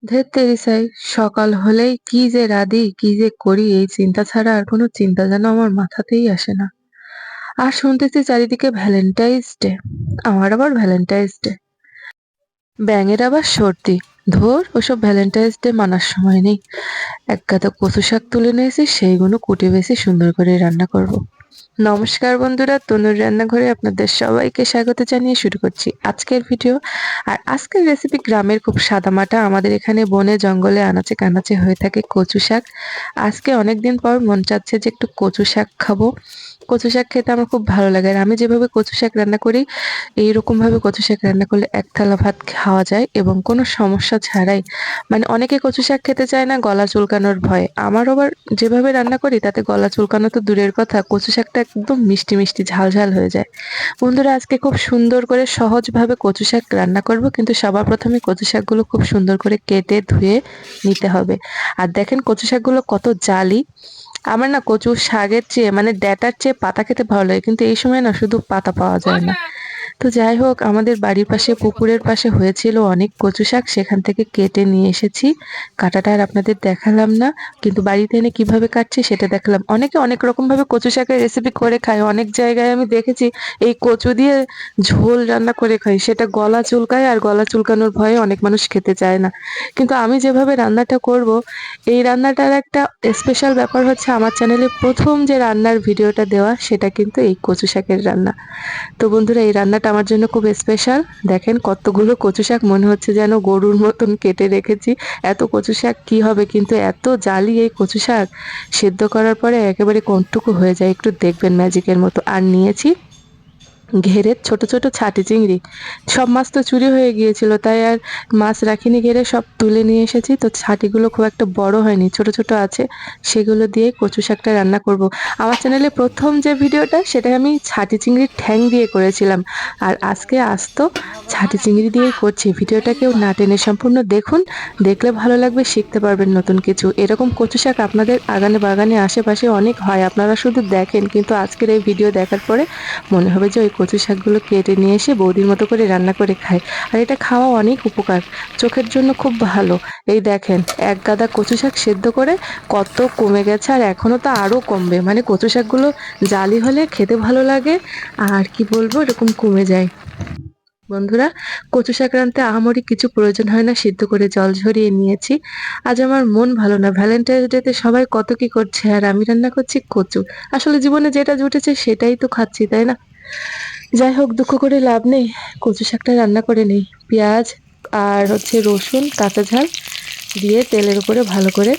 ধেৎ তেরিসাই, সকাল হলেই কি যে রাঁধি, কি যে করি এই চিন্তা ছাড়া আর কোনো চিন্তা যেন আমার মাথাতেই আসে না। আর শুনতেছি চারিদিকে ভ্যালেন্টাইন্স ডে। আমার আবার ভ্যালেন্টাইন্স ডে, ব্যাঙের আবার সর্দি। ধুর, ওসব ভ্যালেন্টাইন্স ডে মানার সময় নেই। এক গাদা কচু শাক তুলে নিয়েছি, সেইগুলো কুটে বেছে সুন্দর করে রান্না করব। নমস্কার বন্ধুরা, তনুর রান্নাঘরে আপনাদের সবাইকে স্বাগত জানিয়ে শুরু করছি আজকের ভিডিও। আর আজকের রেসিপি গ্রামের খুব সাদামাটা, আমাদের এখানে বনে জঙ্গলে আনাচে কানাচে হয়ে থাকে কচু শাক। আজকে অনেকদিন পর মন চাচ্ছে যে একটু কচু শাক খাবো। কচু শাক খেতে আমার খুব ভালো লাগে, আর আমি যেভাবে কচু শাক রান্না করি এইরকম ভাবে কচু শাক রান্না করলে এক থালা ভাত খাওয়া যায় এবং কোনো সমস্যা ছাড়াই। মানে অনেকে কচু শাক খেতে চায় না গলা চুলকানোর ভয়ে, আমার আবার যেভাবে রান্না করি তাতে গলা চুলকানো তো দূরের কথা, কচু শাকটা একদম মিষ্টি মিষ্টি ঝাল ঝাল হয়ে যায়। বন্ধুরা, আজকে খুব সুন্দর করে সহজভাবে কচু শাক রান্না করব, কিন্তু সবার প্রথমে কচু শাকগুলো খুব সুন্দর করে কেটে ধুয়ে নিতে হবে। আর দেখেন কচু শাকগুলো কত জালি। আমার না কচু শাকের চেয়ে মানে ডাঁটার চেয়ে পাতা খেতে ভালো লাগে, কিন্তু এই সময় না শুধু পাতা পাওয়া যায় না। তো যাই হোক, আমাদের বাড়ির পাশে পুকুরের পাশে হয়েছিল অনেক কচু শাক, সেখান থেকে কেটে নিয়ে এসেছি। কাটাটা আর আপনাদের দেখালাম না, কিন্তু বাড়িতে এনে কিভাবে কাটছি সেটা দেখালাম। অনেকে অনেক রকম ভাবে কচু শাকের রেসিপি করে খায়, অনেক জায়গায় আমি দেখেছি এই কচু দিয়ে ঝোল রান্না করে খায়, সেটা গলা চুলকায়, আর গলা চুলকানোর ভয়ে অনেক মানুষ খেতে চায় না। কিন্তু আমি যেভাবে রান্নাটা করব, এই রান্নাটার একটা স্পেশাল ব্যাপার হচ্ছে আমার চ্যানেলে প্রথম যে রান্নার ভিডিওটা দেওয়া সেটা কিন্তু এই কচু শাকের রান্না। তো বন্ধুরা, এই রান্নাটা আমার জন্য খুব স্পেশাল। দেখেন কতগুলো কচু শাক, মনে হচ্ছে যেন গরুর মতন কেটে রেখেছি। এত কচু শাক কি হবে, কিন্তু এত জালি এই কচু শাক, সেদ্ধ করার পরে একেবারে কোনটুকু হয়ে যায় একটু দেখবেন ম্যাজিকের মতো। আর নিয়েছি ঘেরের ছোট ছোট ছাটি চিংড়ি। সব মাছ তো চুরি হয়ে গিয়েছিল, তাই আর মাছ রাখিনি ঘেরে, সব তুলে নিয়ে এসেছি। তো ছাটিগুলো খুব একটা বড় হয়নি, ছোট ছোট আছে, সেগুলো দিয়ে কচু শাকটা রান্না করব। আমার চ্যানেলে প্রথম যে ভিডিওটা সেটা আমি ছাটি চিংড়ির ঠ্যাং দিয়ে করেছিলাম, আর আজকে আস্ত ছাটি চিংড়ি দিয়েই করছি। ভিডিওটা কেউ না টেনে সম্পূর্ণ দেখুন, দেখলে ভালো লাগবে, শিখতে পারবেন নতুন কিছু। এরকম কচু শাক আপনাদের আগানে বাগানে আশেপাশে অনেক হয়, আপনারা শুধু দেখেন, কিন্তু আজকের এই ভিডিও দেখার পরে মনে হবে যে ওই কচু শাকগুলো কেটে নিয়ে এসে বৌদির মতো করে রান্না করে খায়। আর এটা খাওয়া অনেক উপকার, চোখের জন্য খুব ভালো। এই দেখেন, এক গাদা কচু শাক সেদ্ধ করে কত কমে গেছে, আর এখনো তো আরো কমবে। মানে কচু শাকগুলো জালি হলে খেতে ভালো লাগে, আর কি বলবো, এরকম কমে যায়। বন্ধুরা, কচু শাক রাঁধতে আহামরি কিছু প্রয়োজন হয় না, সিদ্ধ করে জল ঝরিয়ে নিয়েছি। আজ আমার মন ভালো না, ভ্যালেন্টাইন্স ডেতে সবাই কত কি করছে আর আমি রান্না করছি কচু। আসলে জীবনে যেটা জুটেছে সেটাই তো খাচ্ছি, তাই না? যাই হোক, দুঃখ করে লাভ নেই, কচু শাকটা রান্না করে নেই। পেঁয়াজ আর হচ্ছে রসুন, কাঁচা ঝাল দিয়ে তেলের উপরে ভালো করে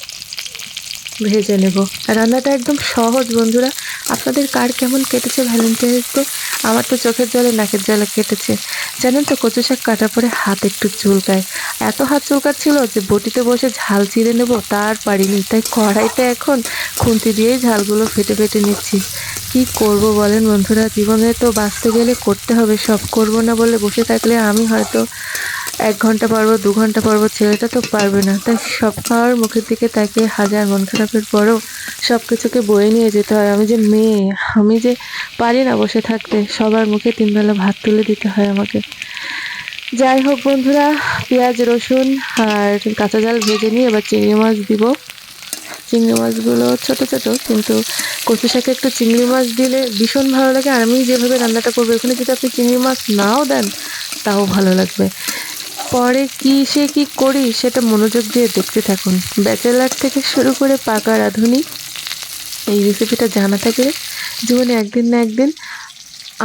ভেজে নেব। আর রান্নাটা একদম সহজ বন্ধুরা। আপনাদের কার কেমন কেটেছে ভ্যালেন্টাইন্স ডে? আমার তো চোখের জলে নাকের জলে কেটেছে। জানেন তো, কচু শাক কাটার পরে হাত একটু চুলকায়। এত হাত চুলকাচ্ছিল যে বটিতে বসে ঝাল চিড়ে নেব তার পারিনি, তাই কড়াইতে এখন খুন্তি দিয়েই ঝালগুলো ফেটে ফেটে নিচ্ছি। কি করব বলেন বন্ধুরা, জীবনে তো বাঁচতে গেলে করতে হবে সব, করব না বলে বসে থাকলে আমি হয়তো 1 ঘন্টা পারবো, 2 ঘন্টা পারবো, ছেলেটা তো পারবে না। তাই সব খাওয়ার মুখের দিকে তাকিয়ে হাজার মন খারাপের পরেও সবকিছুকে বয়ে নিয়ে যেতে হয়। আমি যে মেয়ে, আমি যে পারি না বসে থাকতে, সবার মুখে 3 বেলা ভাত তুলে দিতে হয় আমাকে। যাই হোক বন্ধুরা, পেঁয়াজ রসুন আর কাঁচা ঝাল ভেজে নিয়ে এবার চিংড়ি মাছ দিব। চিংড়ি মাছগুলো ছোট ছোট, কিন্তু কচু শাকে একটু চিংড়ি মাছ দিলে ভীষণ ভালো লাগে। আর আমি যেভাবে রান্নাটা করবো, এখানে যদি আপনি চিংড়ি মাছ নাও দেন তাও ভালো লাগবে। পরে কি সে কি করি সেটা মনোযোগ দিয়ে দেখতে থাকুন। ব্যাচেলার থেকে শুরু করে পাকা রাঁধুনি, এই রেসিপিটা জানা থাকলে জীবনে একদিন না একদিন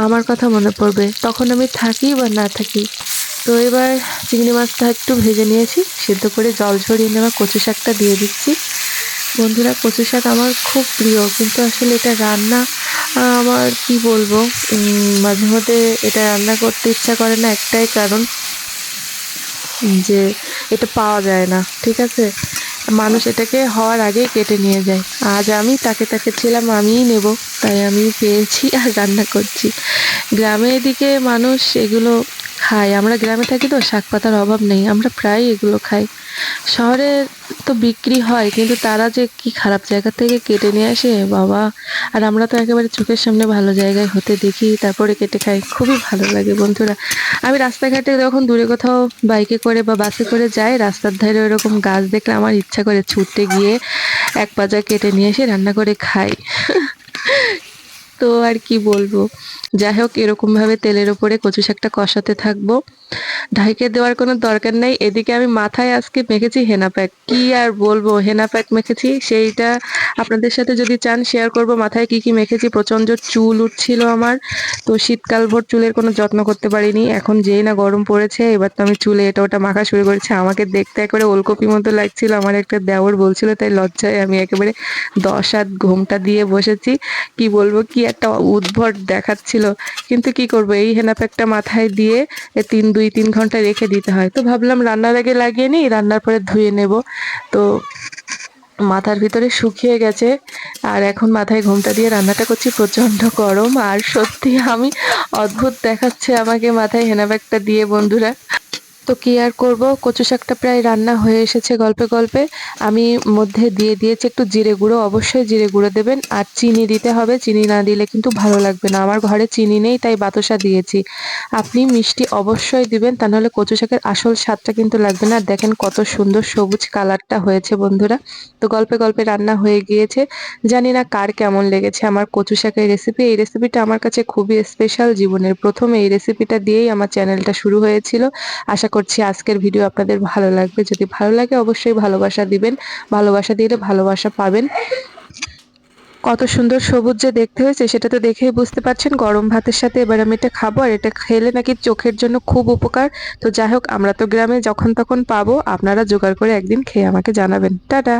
আমার কথা মনে পড়বে, তখন আমি থাকি বা না থাকি। তো এবার চিংড়ি মাছটা একটু ভেজে নিয়েছি, সেদ্ধ করে জল ঝরিয়ে নেওয়া কচু শাকটা দিয়ে দিচ্ছি। বন্ধুরা, কচু শাক আমার খুব প্রিয়, কিন্তু আসলে এটা রান্না আমার কি বলবো, মাঝে মধ্যে এটা রান্না করতে ইচ্ছা করে না, একটাই কারণ যে এটা পাওয়া যায় না। ঠিক আছে, মানুষ এটাকে হওয়ার আগেই কেটে নিয়ে যায়। আজ আমি তাকে তাকে ছিলাম, আমিই নেব, তাই আমি পেয়েছি আর রান্না করছি। গ্রামের দিকে মানুষ এগুলো খাই। আমরা গ্রামে থাকি তো শাক পাতার অভাব নেই, আমরা প্রায় এগুলো খাই। শহরে তো বিক্রি হয় কিন্তু তারা যে কি খারাপ জায়গা থেকে কেটে নিয়ে আসে বাবা! আর আমরা তো একেবারে চোখের সামনে ভালো জায়গায় হতে দেখি তারপরে কেটে খাই, খুবই ভালো লাগে বন্ধুরা। আমি রাস্তাঘাটে যখন দূরে কোথাও বাইকে করে বা বাসে করে যাই, রাস্তার ধারে ওরকম গাছ দেখলে আমার ইচ্ছা করে ছুটে গিয়ে এক পাঁচা কেটে নিয়ে এসে রান্না করে খাই। তো আর কি বলবো, যাই হোক এরকম ভাবে তেলের উপরে কচু শাকটা কষাতে থাকবো। ঢাইকে দেওয়ার কোনো দরকার নেই। এদিকে আমি মাথায় আজকে মেখেছি হেনা প্যাক। কি আর বলবো, হেনা প্যাক মেখেছি, সেইটা আপনাদের সাথে যদি চান শেয়ার করব মাথায় কি কি মেখেছি। প্রচন্ড চুল উঠছিল আমার, তো শীতকাল ভর চুলের কোনো যত্ন করতে পারিনি। এখন যেই না গরম পড়েছে এবার তো আমি চুলে এটা ওটা মাখা শুরু করেছি। আমাকে দেখতে একেবারে ওলকপি মতো লাগছিল। আমার একটা দেওর বলছিল, তাই লজ্জায় আমি একেবারে 10 হাত ঘোমটা দিয়ে বসেছি। কি বলবো, কি একটা উদ্ভট দেখাচ্ছিল, কিন্তু কি করব, এই হেনা প্যাকটা মাথায় দিয়ে 2-3 ঘন্টা রেখে দিতে হয়। তো ভাবলাম রান্নার আগে লাগিয়ে নিই, রান্নার পরে ধুয়ে নেব। তো মাথার ভিতরে শুকিয়ে গেছে, আর এখন মাথায় ঘোমটা দিয়ে রান্নাটা করছি। প্রচন্ড গরম, আর সত্যি আমি অদ্ভুত দেখাচ্ছে আমাকে মাথায় হেনা ব্যাগটা দিয়ে বন্ধুরা। তো কি আর করব, কচু শাকটা প্রায় রান্না হয়ে এসেছে গল্পে গল্পে। আমি মধ্যে দিয়ে দিয়েছি একটু জিরে গুঁড়ো, অবশ্যই জিরে গুঁড়ো দেবেন, আর চিনি দিতে হবে। চিনি না দিলে কিন্তু ভালো লাগবে না। আমার ঘরে চিনি নেই তাই বাতাসা দিয়েছি। আপনি মিষ্টি অবশ্যই দিবেন, তা নাহলে কচু শাকের আসল স্বাদটা কিন্তু লাগবে না। আর দেখেন কত সুন্দর সবুজ কালারটা হয়েছে বন্ধুরা। তো গল্পে গল্পে রান্না হয়ে গিয়েছে। জানি না কার কেমন লেগেছে আমার কচু শাকের রেসিপি। এই রেসিপিটা আমার কাছে খুবই স্পেশাল, জীবনের প্রথম এই রেসিপিটা দিয়েই আমার চ্যানেলটা শুরু হয়েছিল। আশা করছি আজকের ভিডিও আপনাদের ভালো লাগবে। যদি ভালো লাগে অবশ্যই ভালোবাসা দিবেন, ভালোবাসা দিলে ভালোবাসা পাবেন। কত সুন্দর সবুজ যে দেখতে হয়েছে সেটা তো দেখেই বুঝতে পারছেন। গরম ভাতের সাথে এবার আমি এটা খাবো, আর এটা খেলে নাকি চোখের জন্য খুব উপকার। তো যাই হোক, আমরা তো গ্রামে যখন তখন পাবো, আপনারা জোগাড় করে একদিন খেয়ে আমাকে জানাবেন। টাটা।